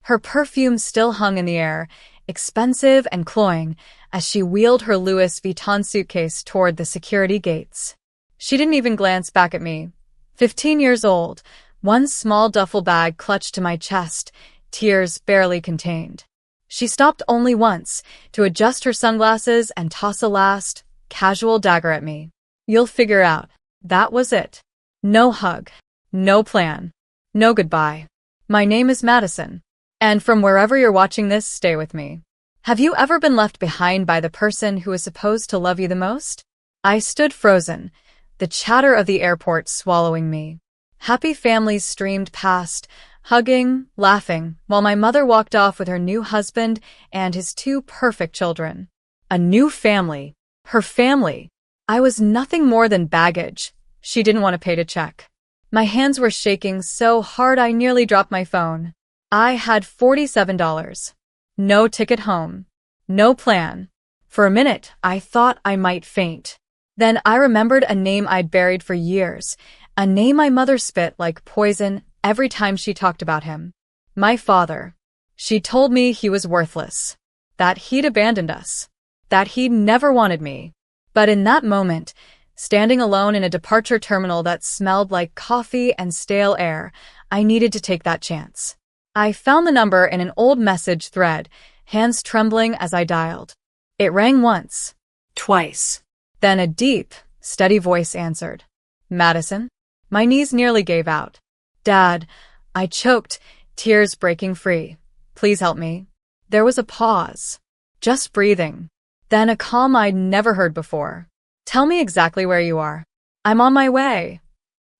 Her perfume still hung in the air, expensive and cloying, as she wheeled her Louis Vuitton suitcase toward the security gates. She didn't even glance back at me. 15 years old, one small duffel bag clutched to my chest, tears barely contained. She stopped only once, to adjust her sunglasses and toss a last, casual dagger at me. You'll figure out. That was it. No hug. No plan. No goodbye. My name is Madison. And from wherever you're watching this, stay with me. Have you ever been left behind by the person who is supposed to love you the most? I stood frozen, the chatter of the airport swallowing me. Happy families streamed past, hugging, laughing, while my mother walked off with her new husband and his two perfect children. A new family. Her family. I was nothing more than baggage. She didn't want to pay to check. My hands were shaking so hard I nearly dropped my phone. I had $47. No ticket home. No plan. For a minute, I thought I might faint. Then I remembered a name I'd buried for years, a name my mother spit like poison every time she talked about him. My father. She told me he was worthless, that he'd abandoned us, that he'd never wanted me. But in that moment, standing alone in a departure terminal that smelled like coffee and stale air, I needed to take that chance. I found the number in an old message thread, hands trembling as I dialed. It rang once, twice. Then a deep, steady voice answered. Madison? My knees nearly gave out. Dad, I choked, tears breaking free. Please help me. There was a pause. Just breathing. Then a calm I'd never heard before. Tell me exactly where you are. I'm on my way.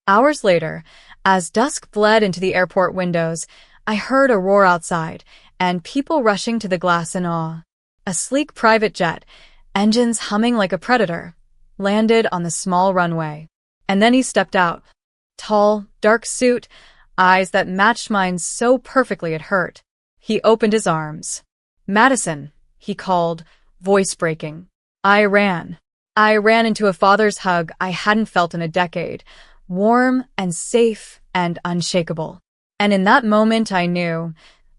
Hours later, as dusk bled into the airport windows, I heard a roar outside, and people rushing to the glass in awe. A sleek private jet, engines humming like a predator, landed on the small runway. And then he stepped out. Tall, dark suit, eyes that matched mine so perfectly it hurt. He opened his arms. Madison, he called, voice breaking. I ran. I ran into a father's hug I hadn't felt in a decade, warm and safe and unshakable. And in that moment I knew,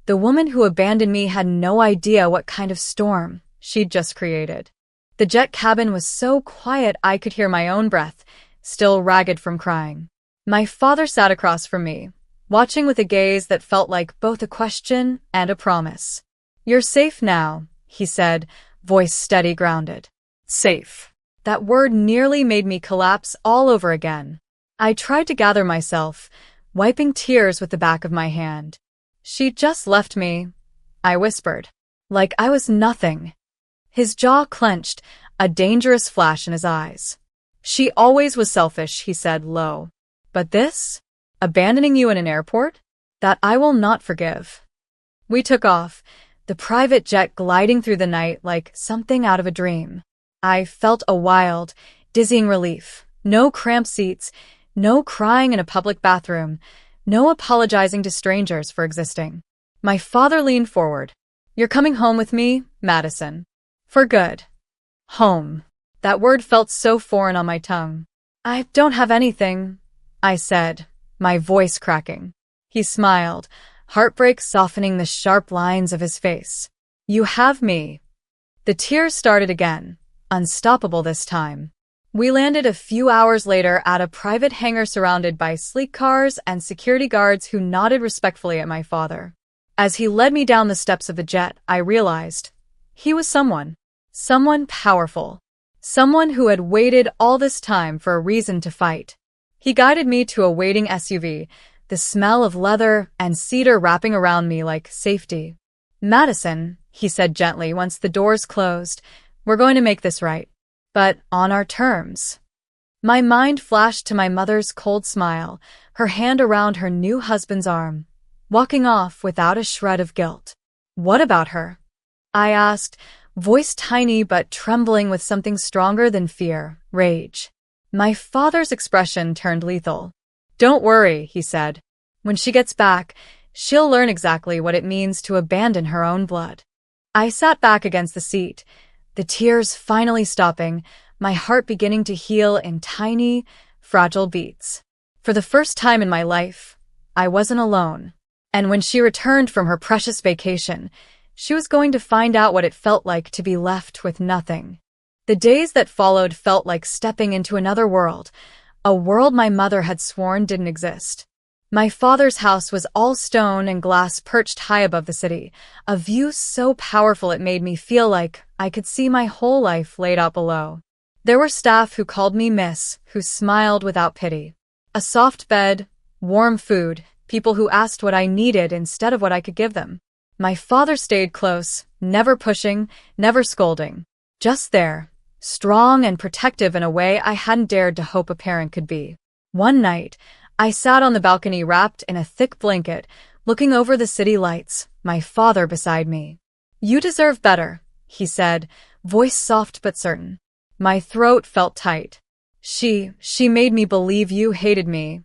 the woman who abandoned me had no idea what kind of storm she'd just created. The jet cabin was so quiet I could hear my own breath, still ragged from crying. My father sat across from me, watching with a gaze that felt like both a question and a promise. You're safe now, he said, voice steady, grounded. Safe. That word nearly made me collapse all over again. I tried to gather myself, wiping tears with the back of my hand. She just left me, I whispered, like I was nothing. His jaw clenched, a dangerous flash in his eyes. She always was selfish, he said low. But this? Abandoning you in an airport? That I will not forgive. We took off, the private jet gliding through the night like something out of a dream. I felt a wild, dizzying relief. No cramped seats, no crying in a public bathroom, no apologizing to strangers for existing. My father leaned forward. You're coming home with me, Madison. For good. Home. That word felt so foreign on my tongue. I don't have anything, I said, my voice cracking. He smiled, heartbreak softening the sharp lines of his face. You have me. The tears started again, unstoppable this time. We landed a few hours later at a private hangar surrounded by sleek cars and security guards who nodded respectfully at my father. As he led me down the steps of the jet, I realized he was someone powerful, someone who had waited all this time for a reason to fight. He guided me to a waiting SUV, the smell of leather and cedar wrapping around me like safety. Madison, he said gently once the doors closed, we're going to make this right. But on our terms. My mind flashed to my mother's cold smile, her hand around her new husband's arm, walking off without a shred of guilt. What about her? I asked, voice tiny but trembling with something stronger than fear, rage. My father's expression turned lethal. Don't worry, he said. When she gets back, she'll learn exactly what it means to abandon her own blood. I sat back against the seat, the tears finally stopping, my heart beginning to heal in tiny, fragile beats. For the first time in my life, I wasn't alone. And when she returned from her precious vacation, she was going to find out what it felt like to be left with nothing. The days that followed felt like stepping into another world, a world my mother had sworn didn't exist. My father's house was all stone and glass perched high above the city, a view so powerful it made me feel like I could see my whole life laid out below. There were staff who called me Miss, who smiled without pity. A soft bed, warm food, people who asked what I needed instead of what I could give them. My father stayed close, never pushing, never scolding. Just there, strong and protective in a way I hadn't dared to hope a parent could be. One night, I sat on the balcony wrapped in a thick blanket, looking over the city lights, my father beside me. "You deserve better," he said, voice soft but certain. My throat felt tight. She made me believe you hated me,"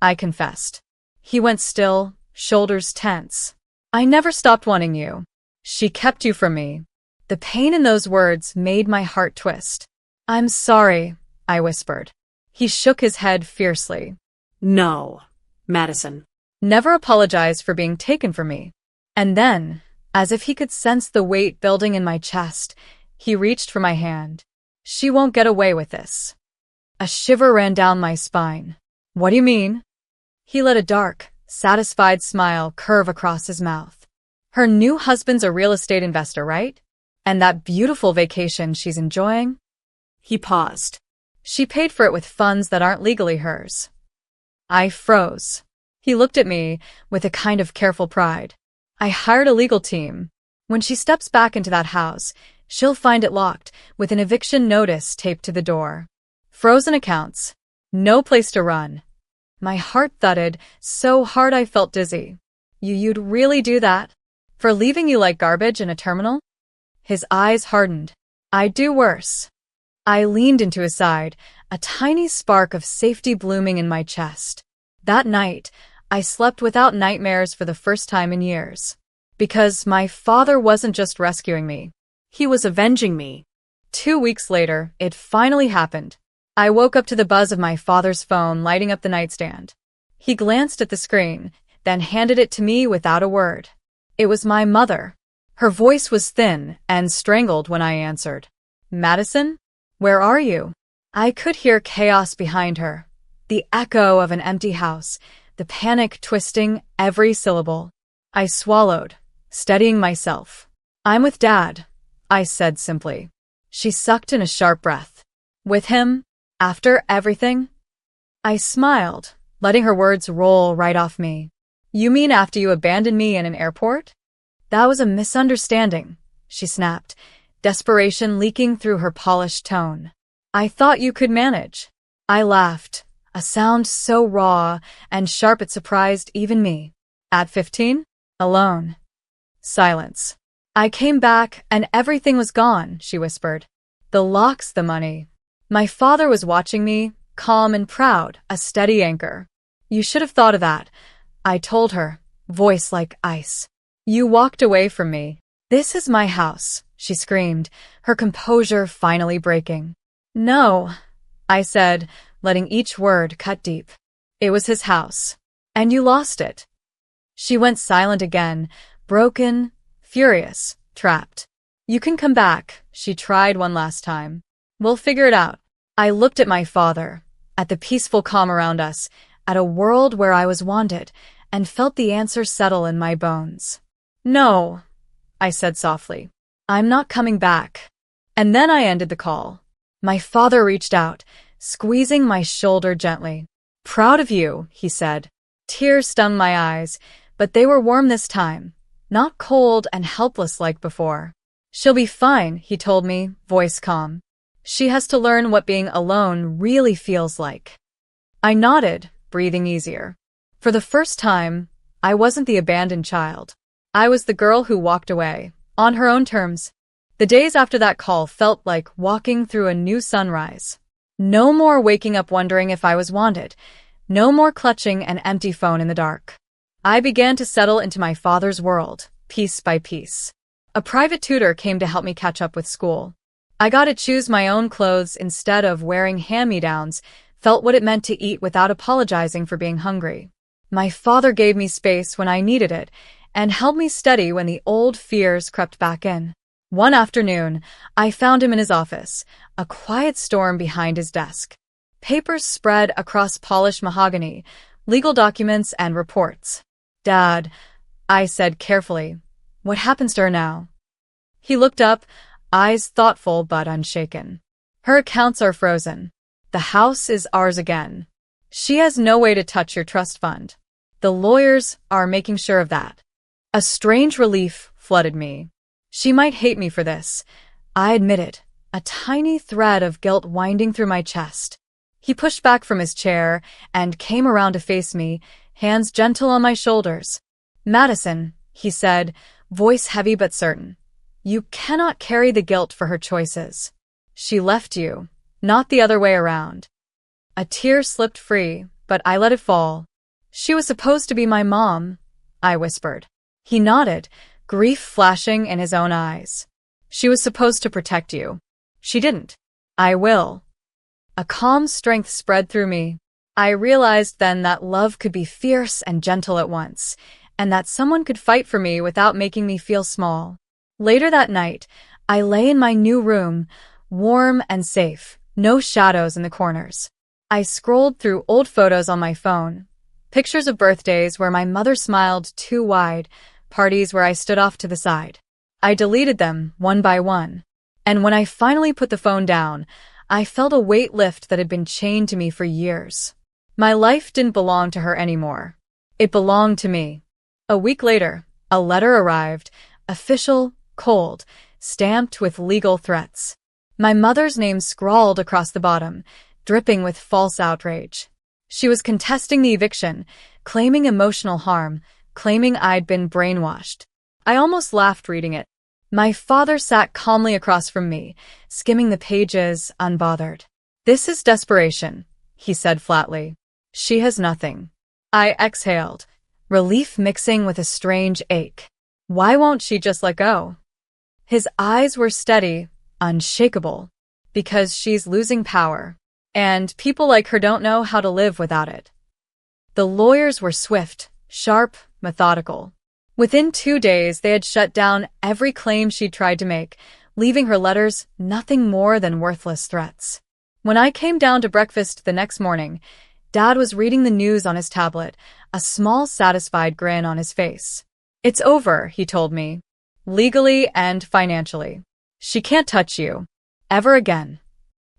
I confessed. He went still, shoulders tense. "I never stopped wanting you. She kept you from me." The pain in those words made my heart twist. "I'm sorry," I whispered. He shook his head fiercely. "No, Madison." Never apologize for being taken from me. And then, as if he could sense the weight building in my chest, he reached for my hand. "She won't get away with this." A shiver ran down my spine. "What do you mean?" He let a dark, satisfied smile curve across his mouth. "Her new husband's a real estate investor, right? And that beautiful vacation she's enjoying?" He paused. "She paid for it with funds that aren't legally hers." I froze. He looked at me with a kind of careful pride. "I hired a legal team. When she steps back into that house, she'll find it locked, with an eviction notice taped to the door. Frozen accounts. No place to run." My heart thudded so hard I felt dizzy. You'd really do that? For leaving you like garbage in a terminal?" His eyes hardened. "I'd do worse." I leaned into his side, a tiny spark of safety blooming in my chest. That night, I slept without nightmares for the first time in years. Because my father wasn't just rescuing me. He was avenging me. 2 weeks later, it finally happened. I woke up to the buzz of my father's phone lighting up the nightstand. He glanced at the screen, then handed it to me without a word. It was my mother. Her voice was thin and strangled when I answered. "Madison? Where are you?" I could hear chaos behind her. The echo of an empty house, the panic twisting every syllable. I swallowed, steadying myself. "I'm with Dad," I said simply. She sucked in a sharp breath. "With him? After everything?" I smiled, letting her words roll right off me. "You mean after you abandoned me in an airport?" "That was a misunderstanding," she snapped, desperation leaking through her polished tone. "I thought you could manage." I laughed, a sound so raw and sharp it surprised even me. "At 15? Alone." Silence. "I came back and everything was gone," she whispered. "The locks, the money." My father was watching me, calm and proud, a steady anchor. "You should have thought of that," I told her, voice like ice. "You walked away from me." "This is my house," she screamed, her composure finally breaking. "No," I said, letting each word cut deep. "It was his house. And you lost it." She went silent again, broken, furious, trapped. "You can come back," she tried one last time. "We'll figure it out." I looked at my father, at the peaceful calm around us, at a world where I was wanted, and felt the answer settle in my bones. "No," I said softly. "I'm not coming back." And then I ended the call. My father reached out, squeezing my shoulder gently. "Proud of you," he said. Tears stung my eyes, but they were warm this time, not cold and helpless like before. "She'll be fine," he told me, voice calm. "She has to learn what being alone really feels like." I nodded, breathing easier. For the first time, I wasn't the abandoned child. I was the girl who walked away, on her own terms. The days after that call felt like walking through a new sunrise. No more waking up wondering if I was wanted. No more clutching an empty phone in the dark. I began to settle into my father's world, piece by piece. A private tutor came to help me catch up with school. I got to choose my own clothes instead of wearing hand-me-downs, felt what it meant to eat without apologizing for being hungry. My father gave me space when I needed it and held me steady when the old fears crept back in. One afternoon, I found him in his office, a quiet storm behind his desk. Papers spread across polished mahogany, legal documents and reports. "Dad," I said carefully, "what happens to her now?" He looked up, eyes thoughtful but unshaken. "Her accounts are frozen. The house is ours again. She has no way to touch your trust fund. The lawyers are making sure of that." A strange relief flooded me. She might hate me for this. I admitted, a tiny thread of guilt winding through my chest. He pushed back from his chair and came around to face me, hands gentle on my shoulders. "Madison," he said, voice heavy but certain, "you cannot carry the guilt for her choices. She left you, not the other way around." A tear slipped free, but I let it fall. "She was supposed to be my mom," I whispered. He nodded, grief flashing in his own eyes. "She was supposed to protect you. She didn't. I will." A calm strength spread through me. I realized then that love could be fierce and gentle at once, and that someone could fight for me without making me feel small. Later that night, I lay in my new room, warm and safe, no shadows in the corners. I scrolled through old photos on my phone, pictures of birthdays where my mother smiled too wide, parties where I stood off to the side. I deleted them one by one, and when I finally put the phone down, I felt a weight lift that had been chained to me for years. My life didn't belong to her anymore. It belonged to me. A week later, a letter arrived, official, cold, stamped with legal threats. My mother's name scrawled across the bottom, dripping with false outrage. She was contesting the eviction, claiming emotional harm, claiming I'd been brainwashed. I almost laughed reading it. My father sat calmly across from me, skimming the pages, unbothered. "This is desperation," he said flatly. "She has nothing." I exhaled, relief mixing with a strange ache. Why won't she just let go? His eyes were steady, unshakable. "Because she's losing power. And people like her don't know how to live without it." The lawyers were swift, sharp, methodical. Within 2 days, they had shut down every claim she'd tried to make, leaving her letters nothing more than worthless threats. When I came down to breakfast the next morning, Dad was reading the news on his tablet, a small, satisfied grin on his face. "It's over," he told me. "Legally and financially. She can't touch you. Ever again."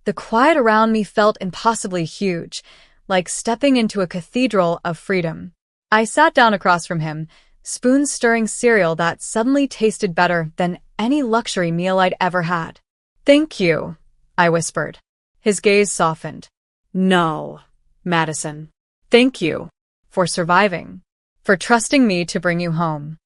The quiet around me felt impossibly huge, like stepping into a cathedral of freedom. I sat down across from him, spoon stirring cereal that suddenly tasted better than any luxury meal I'd ever had. "Thank you," I whispered. His gaze softened. "No, Madison. Thank you for surviving, for trusting me to bring you home."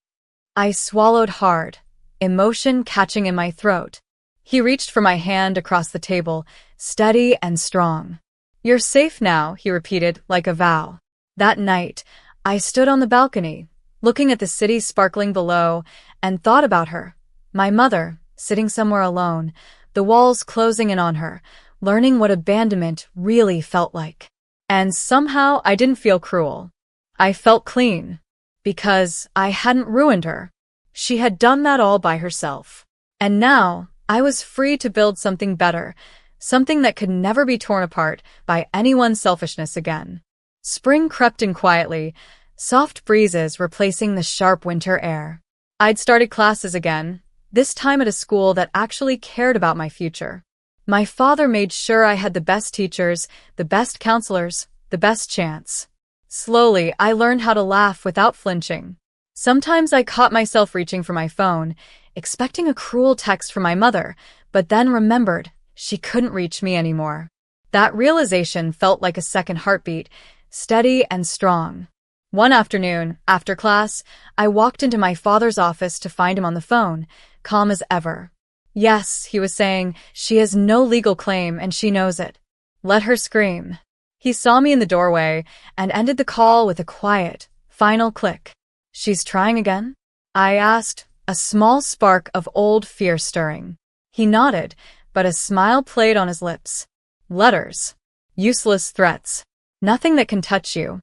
I swallowed hard, emotion catching in my throat. He reached for my hand across the table, steady and strong. "You're safe now," he repeated like a vow. That night, I stood on the balcony, looking at the city sparkling below, and thought about her, my mother, sitting somewhere alone, the walls closing in on her, learning what abandonment really felt like. And somehow I didn't feel cruel. I felt clean, because I hadn't ruined her. She had done that all by herself. And now, I was free to build something better, something that could never be torn apart by anyone's selfishness again. Spring crept in quietly, soft breezes replacing the sharp winter air. I'd started classes again, this time at a school that actually cared about my future. My father made sure I had the best teachers, the best counselors, the best chance. Slowly, I learned how to laugh without flinching. Sometimes I caught myself reaching for my phone, expecting a cruel text from my mother, but then remembered she couldn't reach me anymore. That realization felt like a second heartbeat, steady and strong. One afternoon, after class, I walked into my father's office to find him on the phone, calm as ever. "Yes," he was saying, "she has no legal claim and she knows it. Let her scream." He saw me in the doorway and ended the call with a quiet, final click. "She's trying again?" I asked, a small spark of old fear stirring. He nodded, but a smile played on his lips. "Letters. Useless threats. Nothing that can touch you."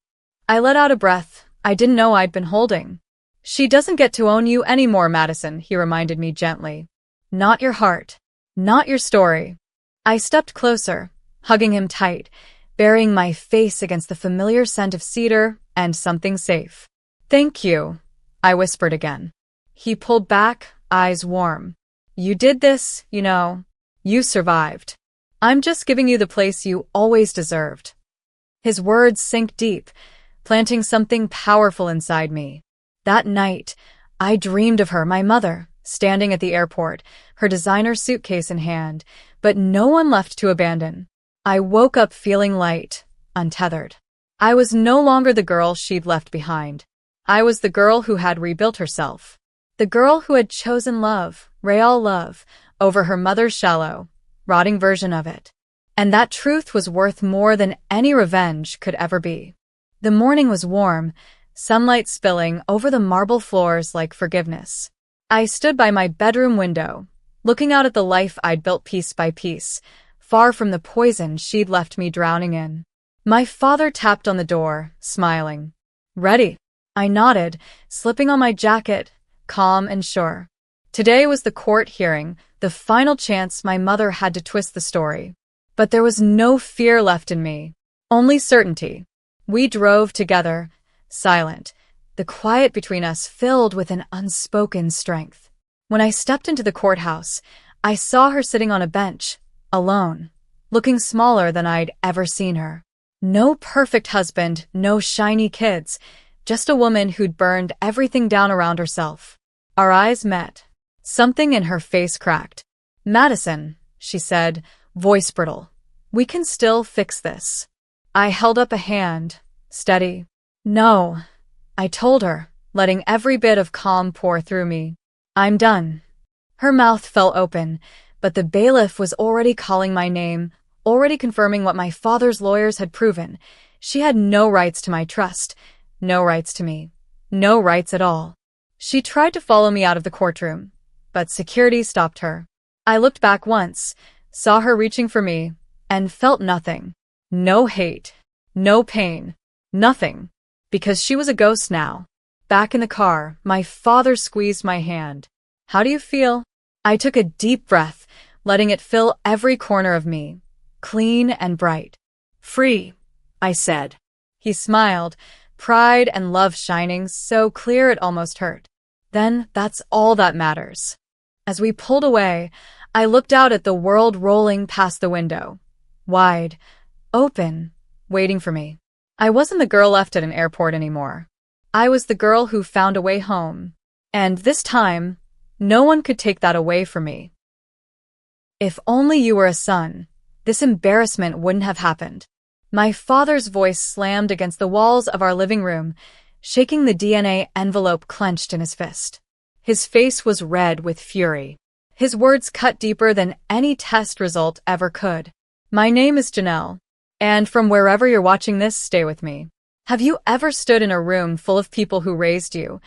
I let out a breath I didn't know I'd been holding. She doesn't get to own you anymore, Madison, he reminded me gently. Not your heart. Not your story. I stepped closer, hugging him tight, burying my face against the familiar scent of cedar and something safe. Thank you, I whispered again. He pulled back, eyes warm. You did this, you know. You survived. I'm just giving you the place you always deserved. His words sank deep, planting something powerful inside me. That night, I dreamed of her, my mother, standing at the airport, her designer suitcase in hand, but no one left to abandon. I woke up feeling light, untethered. I was no longer the girl she'd left behind. I was the girl who had rebuilt herself. The girl who had chosen love, real love, over her mother's shallow, rotting version of it. And that truth was worth more than any revenge could ever be. The morning was warm, sunlight spilling over the marble floors like forgiveness. I stood by my bedroom window, looking out at the life I'd built piece by piece, far from the poison she'd left me drowning in. My father tapped on the door, smiling. Ready? I nodded, slipping on my jacket, calm and sure. Today was the court hearing, the final chance my mother had to twist the story. But there was no fear left in me, only certainty. We drove together, silent, the quiet between us filled with an unspoken strength. When I stepped into the courthouse, I saw her sitting on a bench, alone, looking smaller than I'd ever seen her. No perfect husband, no shiny kids, just a woman who'd burned everything down around herself. Our eyes met. Something in her face cracked. Madison, she said, voice brittle. We can still fix this. I held up a hand, steady. No, I told her, letting every bit of calm pour through me. I'm done. Her mouth fell open, but the bailiff was already calling my name, already confirming what my father's lawyers had proven. She had no rights to my trust, no rights to me, no rights at all. She tried to follow me out of the courtroom, but security stopped her. I looked back once, saw her reaching for me, and felt nothing. No hate, no pain, nothing. Because she was a ghost now. Back in the car, my father squeezed my hand. How do you feel? I took a deep breath, letting it fill every corner of me. Clean and bright. Free, I said. He smiled, pride and love shining so clear it almost hurt. Then that's all that matters. As we pulled away, I looked out at the world rolling past the window. Wide, open, waiting for me. I wasn't the girl left at an airport anymore. I was the girl who found a way home. And this time, no one could take that away from me. If only you were a son, this embarrassment wouldn't have happened. My father's voice slammed against the walls of our living room, shaking the DNA envelope clenched in his fist. His face was red with fury. His words cut deeper than any test result ever could. My name is Janelle. And from wherever you're watching this, stay with me. Have you ever stood in a room full of people who raised you,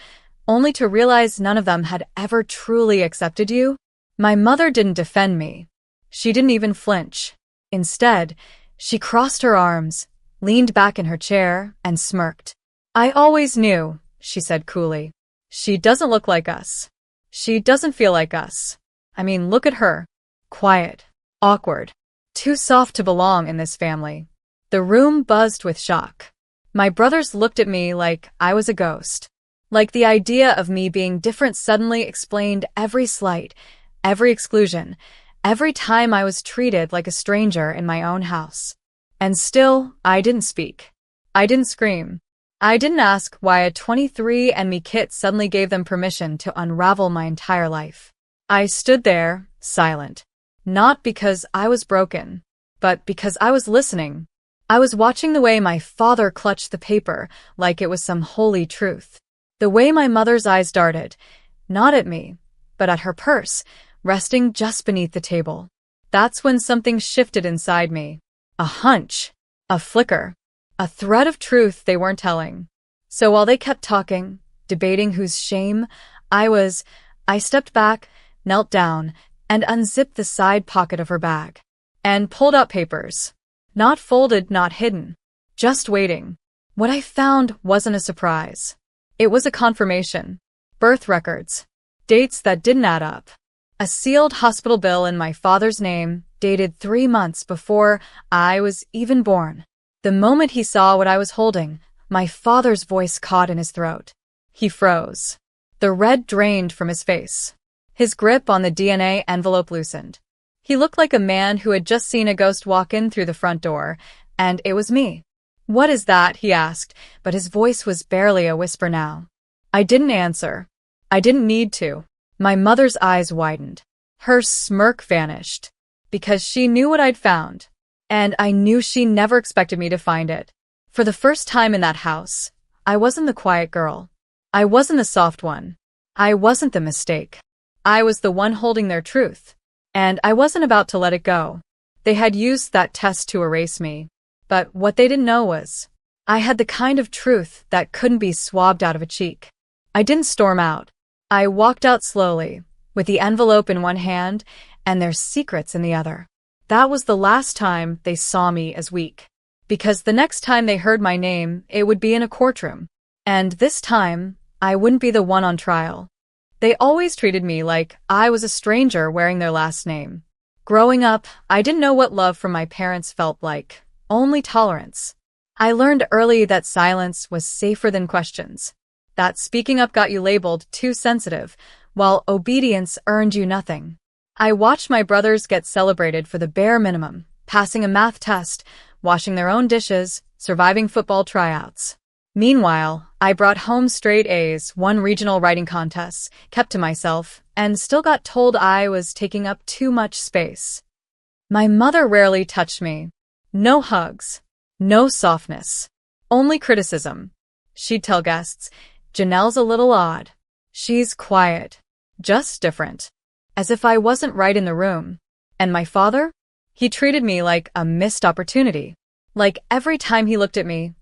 only to realize none of them had ever truly accepted you? My mother didn't defend me. She didn't even flinch. Instead, she crossed her arms, leaned back in her chair, and smirked. I always knew, she said coolly. She doesn't look like us. She doesn't feel like us. I mean, look at her. Quiet. Awkward. Too soft to belong in this family. The room buzzed with shock. My brothers looked at me like I was a ghost. Like the idea of me being different suddenly explained every slight, every exclusion, every time I was treated like a stranger in my own house. And still, I didn't speak. I didn't scream. I didn't ask why a 23andMe kit suddenly gave them permission to unravel my entire life. I stood there, silent. Not because I was broken, but because I was listening. I was watching the way my father clutched the paper like it was some holy truth. The way my mother's eyes darted, not at me, but at her purse, resting just beneath the table. That's when something shifted inside me. A hunch, a flicker, a thread of truth they weren't telling. So while they kept talking, debating whose shame I stepped back, knelt down, and unzipped the side pocket of her bag. And pulled out papers. Not folded, not hidden. Just waiting. What I found wasn't a surprise. It was a confirmation. Birth records. Dates that didn't add up. A sealed hospital bill in my father's name, dated 3 months before I was even born. The moment he saw what I was holding, my father's voice caught in his throat. He froze. The red drained from his face. His grip on the DNA envelope loosened. He looked like a man who had just seen a ghost walk in through the front door, and it was me. "What is that?" he asked, but his voice was barely a whisper now. I didn't answer. I didn't need to. My mother's eyes widened. Her smirk vanished. Because she knew what I'd found. And I knew she never expected me to find it. For the first time in that house, I wasn't the quiet girl. I wasn't the soft one. I wasn't the mistake. I was the one holding their truth. And I wasn't about to let it go. They had used that test to erase me. But what they didn't know was, I had the kind of truth that couldn't be swabbed out of a cheek. I didn't storm out. I walked out slowly, with the envelope in one hand and their secrets in the other. That was the last time they saw me as weak. Because the next time they heard my name, it would be in a courtroom. And this time, I wouldn't be the one on trial. They always treated me like I was a stranger wearing their last name. Growing up, I didn't know what love from my parents felt like, only tolerance. I learned early that silence was safer than questions. That speaking up got you labeled too sensitive, while obedience earned you nothing. I watched my brothers get celebrated for the bare minimum, passing a math test, washing their own dishes, surviving football tryouts. Meanwhile, I brought home straight A's, won regional writing contests, kept to myself, and still got told I was taking up too much space. My mother rarely touched me. No hugs. No softness. Only criticism. She'd tell guests, "Janelle's a little odd. She's quiet. Just different." As if I wasn't right in the room. And my father? He treated me like a missed opportunity. Like every time he looked at me,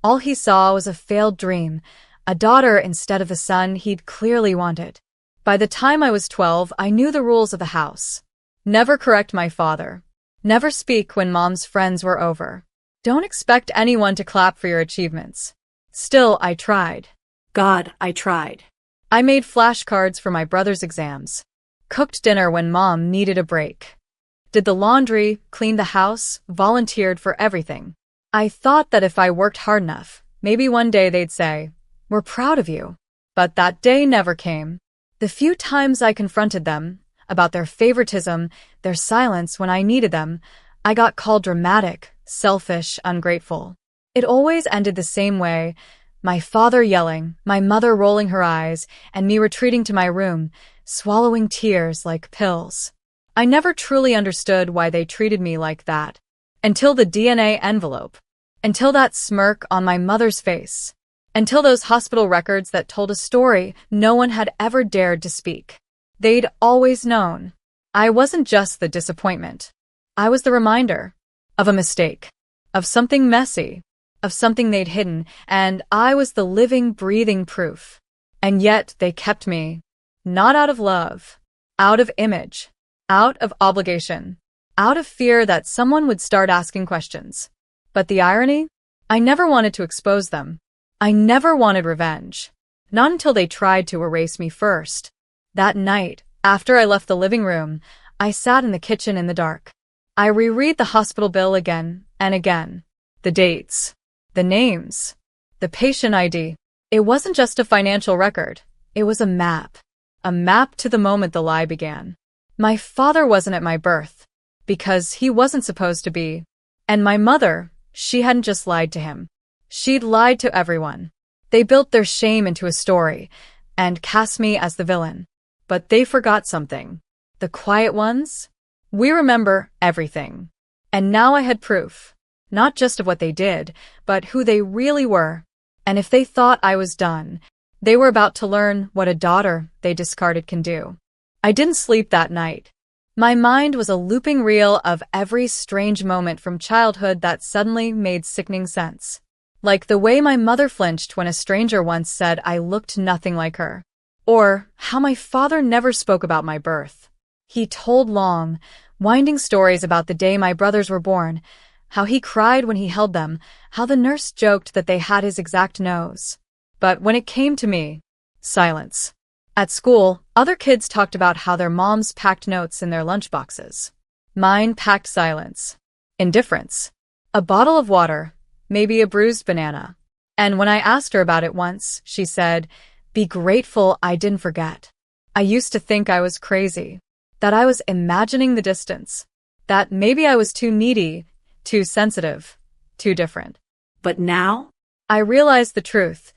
all he saw was a failed dream, a daughter instead of the son he'd clearly wanted. By the time I was 12, I knew the rules of the house. Never correct my father. Never speak when mom's friends were over. Don't expect anyone to clap for your achievements. Still, I tried. God, I tried. I made flashcards for my brother's exams. Cooked dinner when mom needed a break. Did the laundry, cleaned the house, volunteered for everything. I thought that if I worked hard enough, maybe one day they'd say, "We're proud of you." But that day never came. The few times I confronted them about their favoritism, their silence when I needed them, I got called dramatic, selfish, ungrateful. It always ended the same way. My father yelling, my mother rolling her eyes, and me retreating to my room, swallowing tears like pills. I never truly understood why they treated me like that. Until the DNA envelope. Until that smirk on my mother's face. Until those hospital records that told a story no one had ever dared to speak. They'd always known. I wasn't just the disappointment. I was the reminder. Of a mistake. Of something messy. Of something they'd hidden, and I was the living, breathing proof. And yet they kept me. Not out of love. Out of image. Out of obligation. Out of fear that someone would start asking questions. But the irony? I never wanted to expose them. I never wanted revenge. Not until they tried to erase me first. That night, after I left the living room, I sat in the kitchen in the dark. I reread the hospital bill again and again. The dates. The names. The patient ID. It wasn't just a financial record. It was a map. A map to the moment the lie began. My father wasn't at my birth. Because he wasn't supposed to be. And my mother, she hadn't just lied to him. She'd lied to everyone. They built their shame into a story and cast me as the villain. But they forgot something. The quiet ones? We remember everything. And now I had proof. Not just of what they did, but who they really were. And if they thought I was done, they were about to learn what a daughter they discarded can do. I didn't sleep that night. My mind was a looping reel of every strange moment from childhood that suddenly made sickening sense. Like the way my mother flinched when a stranger once said I looked nothing like her. Or how my father never spoke about my birth. He told long, winding stories about the day my brothers were born, How he cried when he held them, how the nurse joked that they had his exact nose. But when it came to me, silence. At school, other kids talked about how their moms packed notes in their lunchboxes. Mine packed silence. Indifference. A bottle of water, maybe a bruised banana. And when I asked her about it once, she said, "Be grateful I didn't forget. I used to think I was crazy. That I was imagining the distance. That maybe I was too needy, too sensitive, too different." But now? I realized the truth.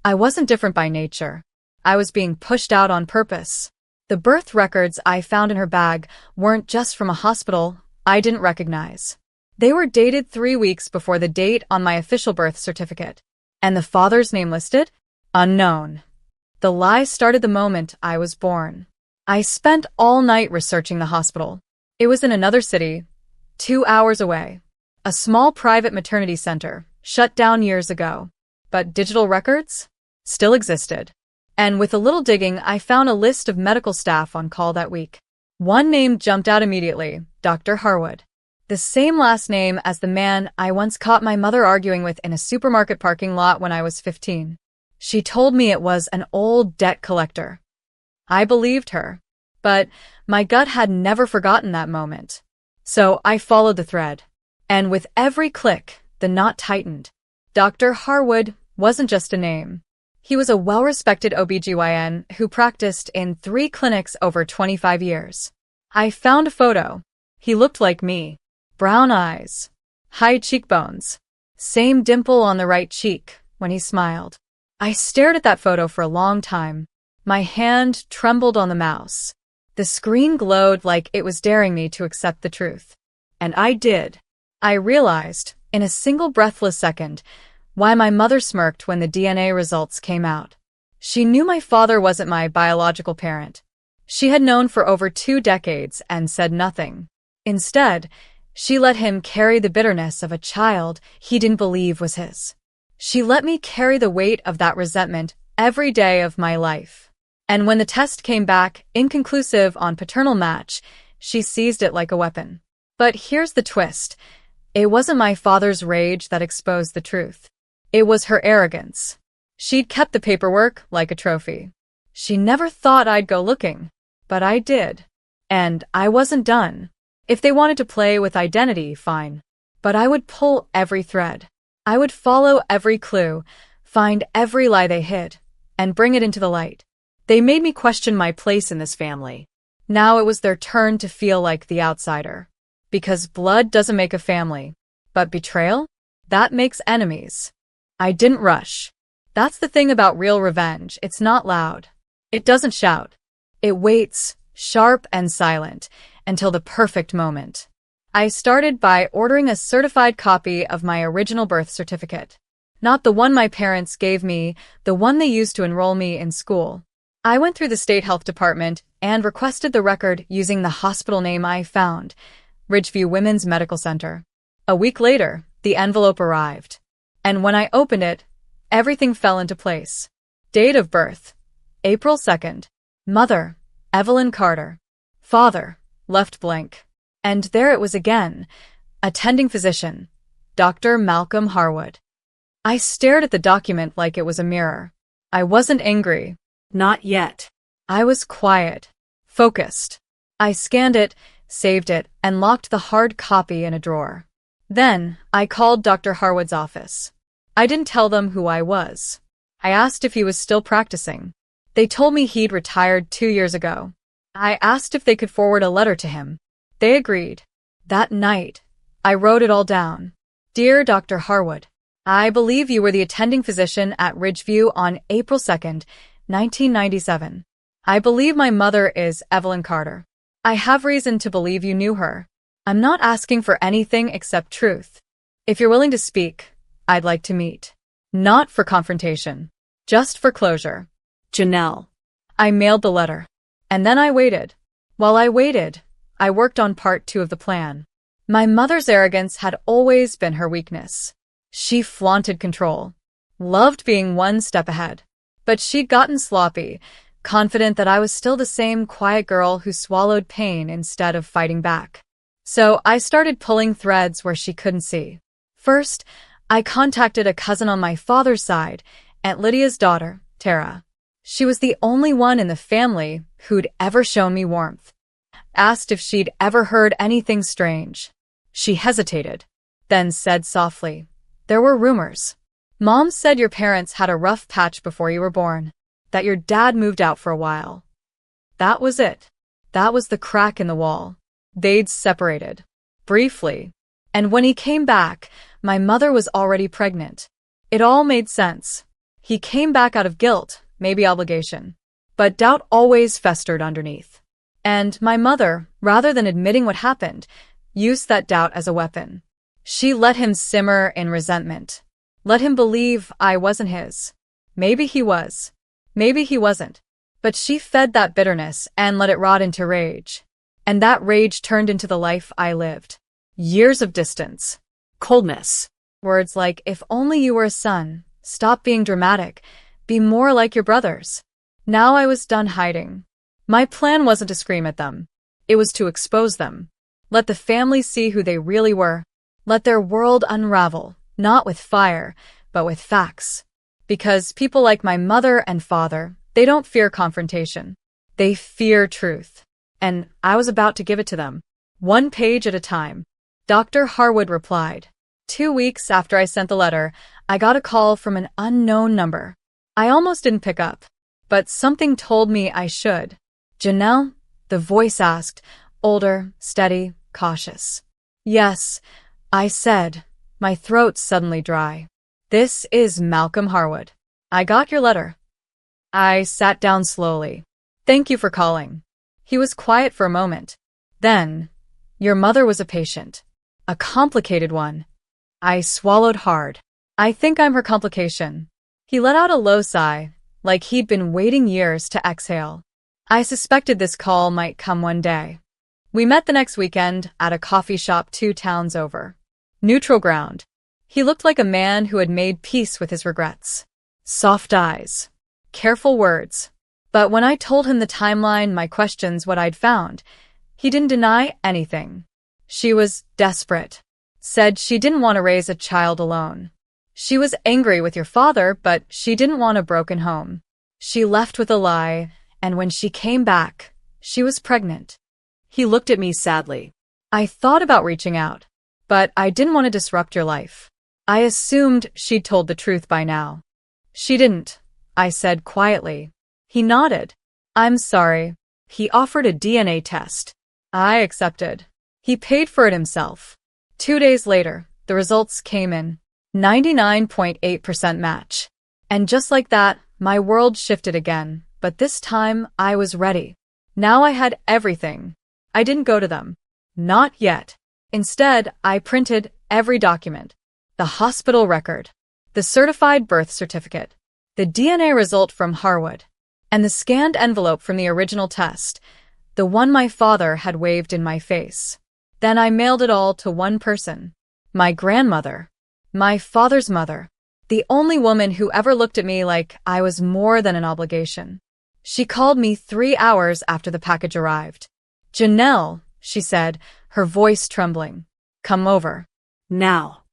I wasn't different by nature. I was being pushed out on purpose. The birth records I found in her bag weren't just from a hospital I didn't recognize. They were dated 3 weeks before the date on my official birth certificate. And the father's name listed? Unknown. The lie started the moment I was born. I spent all night researching the hospital. It was in another city, 2 hours away. A small private maternity center, shut down years ago. But digital records? Still existed. And with a little digging, I found a list of medical staff on call that week. One name jumped out immediately, Dr. Harwood. The same last name as the man I once caught my mother arguing with in a supermarket parking lot when I was 15. She told me it was an old debt collector. I believed her. But my gut had never forgotten that moment. So I followed the thread. And with every click, the knot tightened. Dr. Harwood wasn't just a name. He was a well-respected OBGYN who practiced in 3 clinics over 25 years. I found a photo. He looked like me. Brown eyes. High cheekbones. Same dimple on the right cheek when he smiled. I stared at that photo for a long time. My hand trembled on the mouse. The screen glowed like it was daring me to accept the truth. And I did. I realized, in a single breathless second, why my mother smirked when the DNA results came out. She knew my father wasn't my biological parent. She had known for over 2 decades and said nothing. Instead, she let him carry the bitterness of a child he didn't believe was his. She let me carry the weight of that resentment every day of my life. And when the test came back inconclusive on paternal match, she seized it like a weapon. But here's the twist. It wasn't my father's rage that exposed the truth. It was her arrogance. She'd kept the paperwork like a trophy. She never thought I'd go looking. But I did. And I wasn't done. If they wanted to play with identity, fine. But I would pull every thread. I would follow every clue, find every lie they hid, and bring it into the light. They made me question my place in this family. Now it was their turn to feel like the outsider. Because blood doesn't make a family. But betrayal? That makes enemies. I didn't rush. That's the thing about real revenge. It's not loud. It doesn't shout. It waits, sharp and silent, until the perfect moment. I started by ordering a certified copy of my original birth certificate. Not the one my parents gave me, the one they used to enroll me in school. I went through the state health department and requested the record using the hospital name I found, Ridgeview Women's Medical Center. A week later, the envelope arrived. And when I opened it, everything fell into place. Date of birth, April 2nd. Mother, Evelyn Carter. Father, left blank. And there it was again. Attending physician, Dr. Malcolm Harwood. I stared at the document like it was a mirror. I wasn't angry. Not yet. I was quiet, focused. I scanned it, saved it, and locked the hard copy in a drawer. Then, I called Dr. Harwood's office. I didn't tell them who I was. I asked if he was still practicing. They told me he'd retired 2 years ago. I asked if they could forward a letter to him. They agreed. That night, I wrote it all down. Dear Dr. Harwood, I believe you were the attending physician at Ridgeview on April 2nd, 1997. I believe my mother is Evelyn Carter. I have reason to believe you knew her. I'm not asking for anything except truth. If you're willing to speak, I'd like to meet. Not for confrontation. Just for closure. Janelle. I mailed the letter. And then I waited. While I waited, I worked on part 2 of the plan. My mother's arrogance had always been her weakness. She flaunted control. Loved being one step ahead. But she'd gotten sloppy, confident that I was still the same quiet girl who swallowed pain instead of fighting back. So I started pulling threads where she couldn't see. First, I contacted a cousin on my father's side, Aunt Lydia's daughter, Tara. She was the only one in the family who'd ever shown me warmth. Asked if she'd ever heard anything strange. She hesitated, then said softly, "There were rumors. Mom said your parents had a rough patch before you were born, that your dad moved out for a while." That was it. That was the crack in the wall. They'd separated. Briefly. And when he came back, my mother was already pregnant. It all made sense. He came back out of guilt, maybe obligation. But doubt always festered underneath. And my mother, rather than admitting what happened, used that doubt as a weapon. She let him simmer in resentment. Let him believe I wasn't his. Maybe he was. Maybe he wasn't. But she fed that bitterness and let it rot into rage. And that rage turned into the life I lived. Years of distance. Coldness. Words like, "If only you were a son, stop being dramatic, be more like your brothers." Now I was done hiding. My plan wasn't to scream at them. It was to expose them. Let the family see who they really were. Let their world unravel, not with fire, but with facts. Because people like my mother and father, they don't fear confrontation. They fear truth. And I was about to give it to them. 1 page at a time. Dr. Harwood replied. 2 weeks after I sent the letter, I got a call from an unknown number. I almost didn't pick up, but something told me I should. "Janelle?" the voice asked, older, steady, cautious. "Yes," I said, my throat suddenly dry. "This is Malcolm Harwood. I got your letter." I sat down slowly. "Thank you for calling." He was quiet for a moment. Then, "Your mother was a patient. A complicated one." I swallowed hard. "I think I'm her complication." He let out a low sigh, like he'd been waiting years to exhale. I suspected this call might come one day. We met the next weekend at a coffee shop 2 towns over. Neutral ground. He looked like a man who had made peace with his regrets. Soft eyes. Careful words. But when I told him the timeline, my questions, what I'd found, he didn't deny anything. She was desperate. Said she didn't want to raise a child alone. She was angry with your father, but she didn't want a broken home. She left with a lie, and when she came back, she was pregnant. He looked at me sadly. "I thought about reaching out, but I didn't want to disrupt your life. I assumed she'd told the truth by now." "She didn't," I said quietly. He nodded. "I'm sorry." He offered a DNA test. I accepted. He paid for it himself. 2 days later, the results came in. 99.8% match. And just like that, my world shifted again, but this time I was ready. Now I had everything. I didn't go to them. Not yet. Instead, I printed every document. The hospital record, the certified birth certificate, the DNA result from Harwood, and the scanned envelope from the original test, the one my father had waved in my face. Then I mailed it all to one person. My grandmother. My father's mother. The only woman who ever looked at me like I was more than an obligation. She called me 3 hours after the package arrived. "Janelle," she said, her voice trembling. "Come over." Now.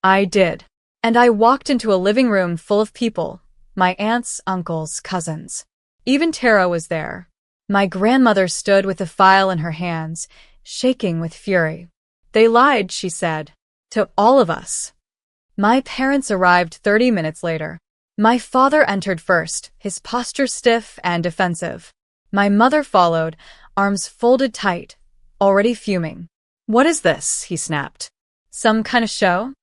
I did. And I walked into a living room full of people. My aunts, uncles, cousins. Even Tara was there. My grandmother stood with the file in her hands, shaking with fury. "They lied," she said. "To all of us." My parents arrived 30 minutes later. My father entered first, his posture stiff and defensive. My mother followed, arms folded tight, already fuming. "What is this?" he snapped. "Some kind of show?"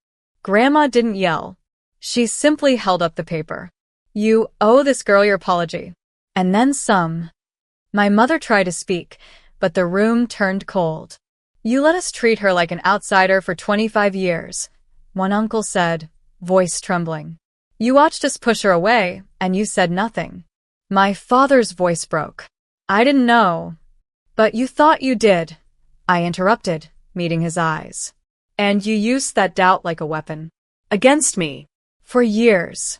Grandma didn't yell. She simply held up the paper. "You owe this girl your apology." And then some. My mother tried to speak, but the room turned cold. "You let us treat her like an outsider for 25 years, one uncle said, voice trembling. "You watched us push her away, and you said nothing." My father's voice broke. "I didn't know." "But you thought you did," I interrupted, meeting his eyes. "And you used that doubt like a weapon." "Against me." "For years."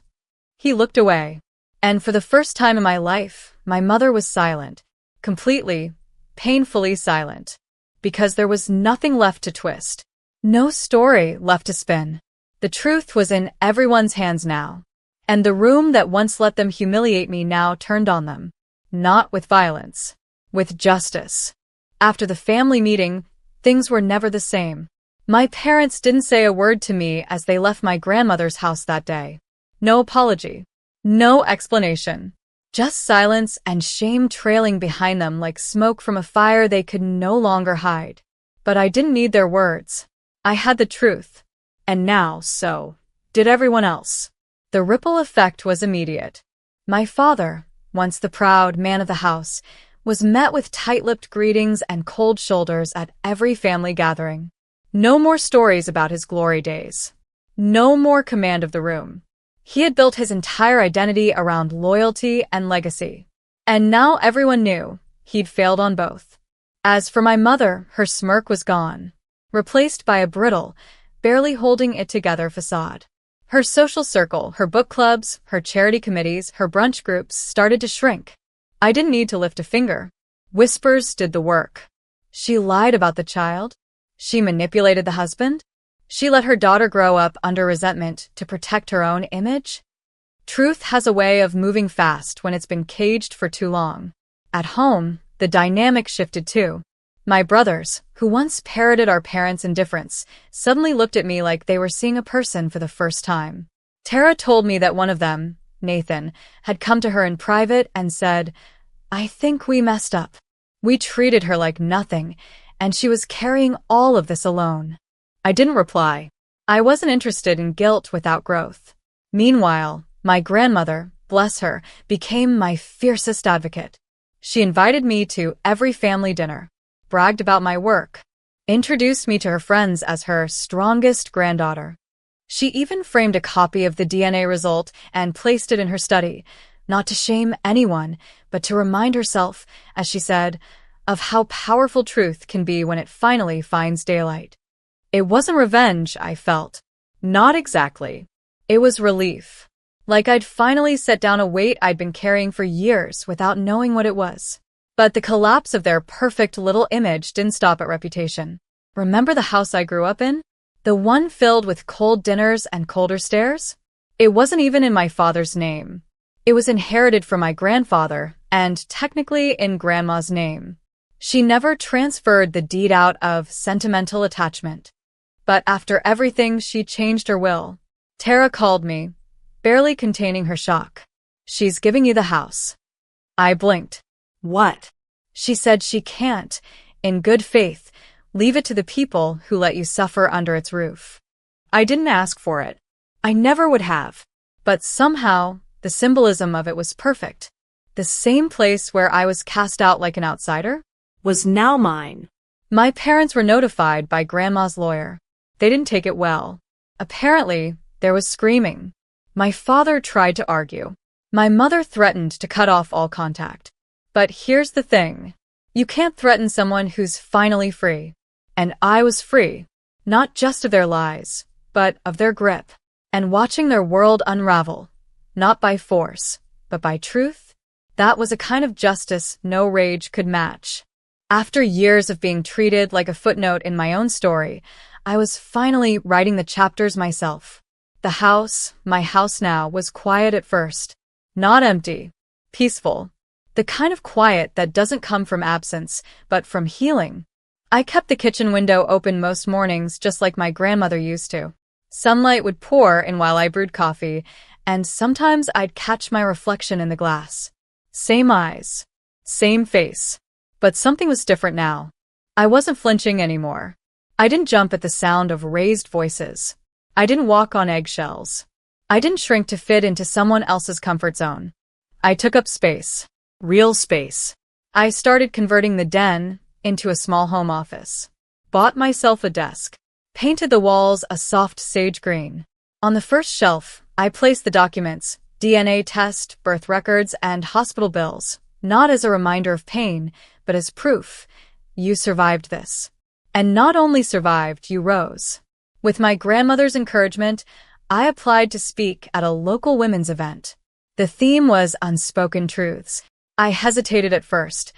He looked away. And for the first time in my life, my mother was silent. Completely, painfully silent. because there was nothing left to twist. No story left to spin. The truth was in everyone's hands now. And the room that once let them humiliate me now turned on them. Not with violence. With justice. After the family meeting, things were never the same. My parents didn't say a word to me as they left my grandmother's house that day. No apology. No explanation. Just silence and shame trailing behind them like smoke from a fire they could no longer hide. But I didn't need their words. I had the truth. And now, so did everyone else. The ripple effect was immediate. My father, once the proud man of the house, was met with tight-lipped greetings and cold shoulders at every family gathering. No more stories about his glory days. No more command of the room. He had built his entire identity around loyalty and legacy. And now everyone knew he'd failed on both. As for my mother, her smirk was gone, replaced by a brittle, barely holding it together facade. Her social circle, her book clubs, her charity committees, her brunch groups started to shrink. I didn't need to lift a finger. Whispers did the work. She lied about the child. She manipulated the husband. She let her daughter grow up under resentment to protect her own image. Truth has a way of moving fast when it's been caged for too long. At home, the dynamic shifted too. My brothers, who once parroted our parents' indifference, suddenly looked at me like they were seeing a person for the first time. Tara told me that one of them, Nathan, had come to her in private and said, "I think we messed up. We treated her like nothing, and she was carrying all of this alone." I didn't reply. I wasn't interested in guilt without growth. Meanwhile, my grandmother, bless her, became my fiercest advocate. She invited me to every family dinner, bragged about my work, introduced me to her friends as her strongest granddaughter. She even framed a copy of the DNA result and placed it in her study, not to shame anyone, but to remind herself, as she said, of how powerful truth can be when it finally finds daylight. It wasn't revenge, I felt. Not exactly. It was relief. Like I'd finally set down a weight I'd been carrying for years without knowing what it was. But the collapse of their perfect little image didn't stop at reputation. Remember the house I grew up in? The one filled with cold dinners and colder stares? It wasn't even in my father's name. It was inherited from my grandfather, and technically in Grandma's name. She never transferred the deed out of sentimental attachment. But after everything, she changed her will. Tara called me, barely containing her shock. "She's giving you the house." I blinked. What? She said she can't, in good faith, leave it to the people who let you suffer under its roof. I didn't ask for it. I never would have. But somehow, the symbolism of it was perfect. The same place where I was cast out like an outsider Was now mine. My parents were notified by Grandma's lawyer. They didn't take it well. Apparently, there was screaming. My father tried to argue. My mother threatened to cut off all contact. But here's the thing. You can't threaten someone who's finally free. And I was free. Not just of their lies, but of their grip. And watching their world unravel. Not by force, but by truth. That was a kind of justice no rage could match. After years of being treated like a footnote in my own story, I was finally writing the chapters myself. The house, my house now, was quiet at first. Not empty. Peaceful. The kind of quiet that doesn't come from absence, but from healing. I kept the kitchen window open most mornings just like my grandmother used to. Sunlight would pour in while I brewed coffee, and sometimes I'd catch my reflection in the glass. Same eyes. Same face. But something was different now. I wasn't flinching anymore. I didn't jump at the sound of raised voices. I didn't walk on eggshells. I didn't shrink to fit into someone else's comfort zone. I took up space. Real space. I started converting the den into a small home office. Bought myself a desk. Painted the walls a soft sage green. On the first shelf, I placed the documents, DNA test, birth records, and hospital bills, not as a reminder of pain, but as proof. You survived this. And not only survived, you rose. With my grandmother's encouragement, I applied to speak at a local women's event. The theme was unspoken truths. I hesitated at first,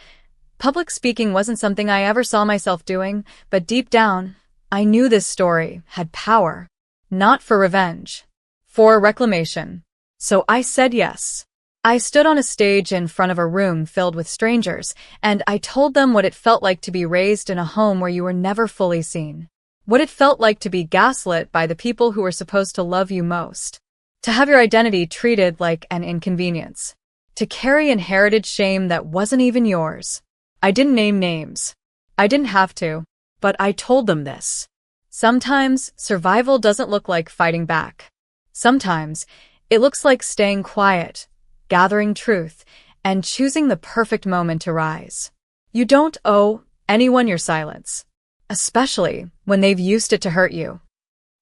Public speaking wasn't something I ever saw myself doing, but deep down, I knew this story had power. Not for revenge. For reclamation. So I said yes. I stood on a stage in front of a room filled with strangers, and I told them what it felt like to be raised in a home where you were never fully seen. What it felt like to be gaslit by the people who were supposed to love you most. To have your identity treated like an inconvenience. To carry inherited shame that wasn't even yours. I didn't name names. I didn't have to. But I told them this. Sometimes, survival doesn't look like fighting back. Sometimes, it looks like staying quiet, gathering truth, and choosing the perfect moment to rise. You don't owe anyone your silence. Especially when they've used it to hurt you.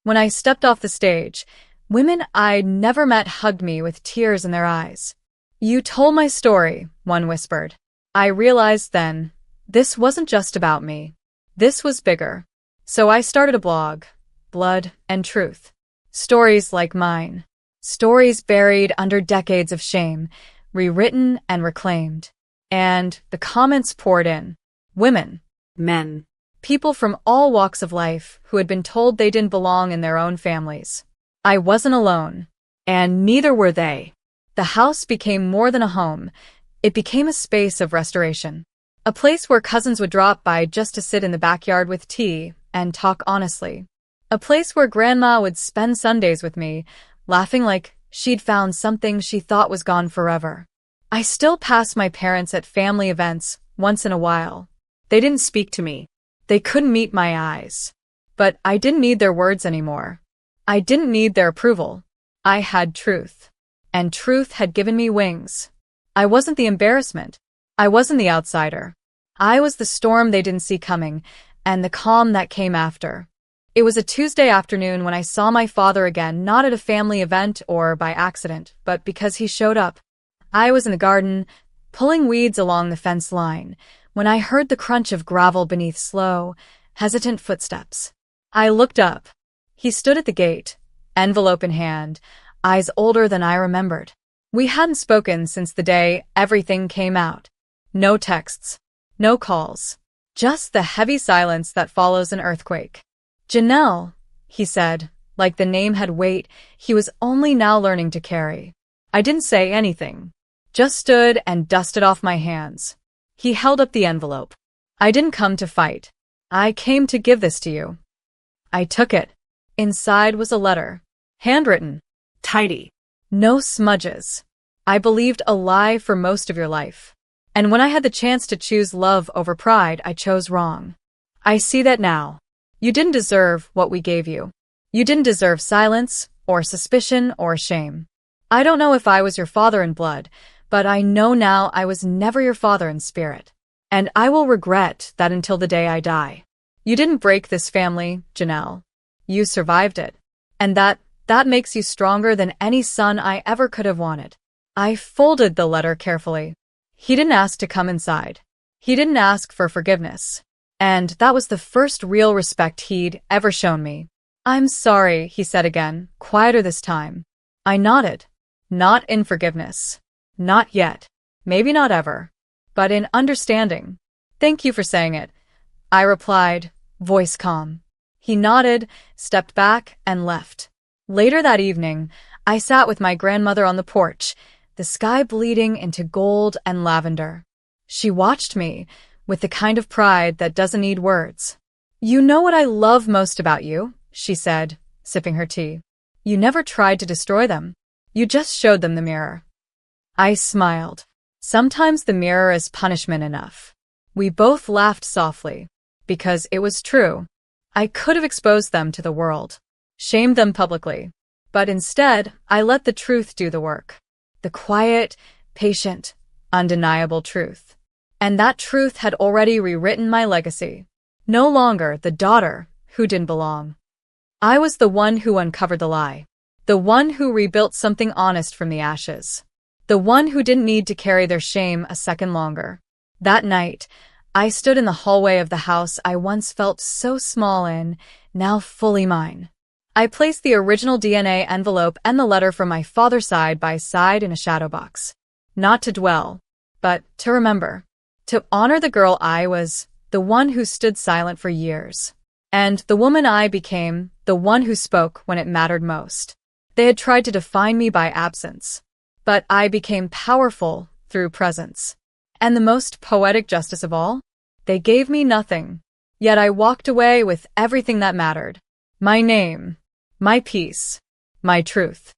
When I stepped off the stage, women I'd never met hugged me with tears in their eyes. You told my story, one whispered. I realized then, this wasn't just about me. This was bigger. So I started a blog, Blood and Truth. Stories like mine. Stories buried under decades of shame, rewritten and reclaimed. And the comments poured in. Women. Men. People from all walks of life who had been told they didn't belong in their own families. I wasn't alone. And neither were they. The house became more than a home. It became a space of restoration. A place where cousins would drop by just to sit in the backyard with tea and talk honestly. A place where Grandma would spend Sundays with me, laughing like she'd found something she thought was gone forever. I still passed my parents at family events once in a while. They didn't speak to me. They couldn't meet my eyes. But I didn't need their words anymore. I didn't need their approval. I had truth. And truth had given me wings. I wasn't the embarrassment. I wasn't the outsider. I was the storm they didn't see coming, and the calm that came after. It was a Tuesday afternoon when I saw my father again, not at a family event or by accident, but because he showed up. I was in the garden, pulling weeds along the fence line, when I heard the crunch of gravel beneath slow, hesitant footsteps. I looked up. He stood at the gate, envelope in hand, eyes older than I remembered. We hadn't spoken since the day everything came out. No texts, no calls, just the heavy silence that follows an earthquake. Janelle, he said, like the name had weight he was only now learning to carry. I didn't say anything, just stood and dusted off my hands. He held up the envelope. I didn't come to fight. I came to give this to you. I took it. Inside was a letter. Handwritten. Tidy. No smudges. I believed a lie for most of your life. And when I had the chance to choose love over pride, I chose wrong. I see that now. You didn't deserve what we gave you. You didn't deserve silence, or suspicion, or shame. I don't know if I was your father in blood, but I know now I was never your father in spirit. And I will regret that until the day I die. You didn't break this family, Janelle. You survived it. And that makes you stronger than any son I ever could have wanted. I folded the letter carefully. He didn't ask to come inside. He didn't ask for forgiveness. And that was the first real respect he'd ever shown me. I'm sorry, he said again, quieter this time. I nodded. Not in forgiveness. Not yet. Maybe not ever. But in understanding. Thank you for saying it, I replied, voice calm. He nodded, stepped back, and left. Later that evening, I sat with my grandmother on the porch, the sky bleeding into gold and lavender. She watched me, with the kind of pride that doesn't need words. You know what I love most about you, she said, sipping her tea. You never tried to destroy them. You just showed them the mirror. I smiled. Sometimes the mirror is punishment enough. We both laughed softly, because it was true. I could have exposed them to the world, shamed them publicly. But instead, I let the truth do the work. The quiet, patient, undeniable truth. And that truth had already rewritten my legacy. No longer the daughter who didn't belong. I was the one who uncovered the lie. The one who rebuilt something honest from the ashes. The one who didn't need to carry their shame a second longer. That night, I stood in the hallway of the house I once felt so small in, now fully mine. I placed the original DNA envelope and the letter from my father side by side in a shadow box. Not to dwell, but to remember. To honor the girl I was, the one who stood silent for years. And the woman I became, the one who spoke when it mattered most. They had tried to define me by absence, but I became powerful through presence. And the most poetic justice of all? They gave me nothing. Yet I walked away with everything that mattered. My name, my peace, my truth.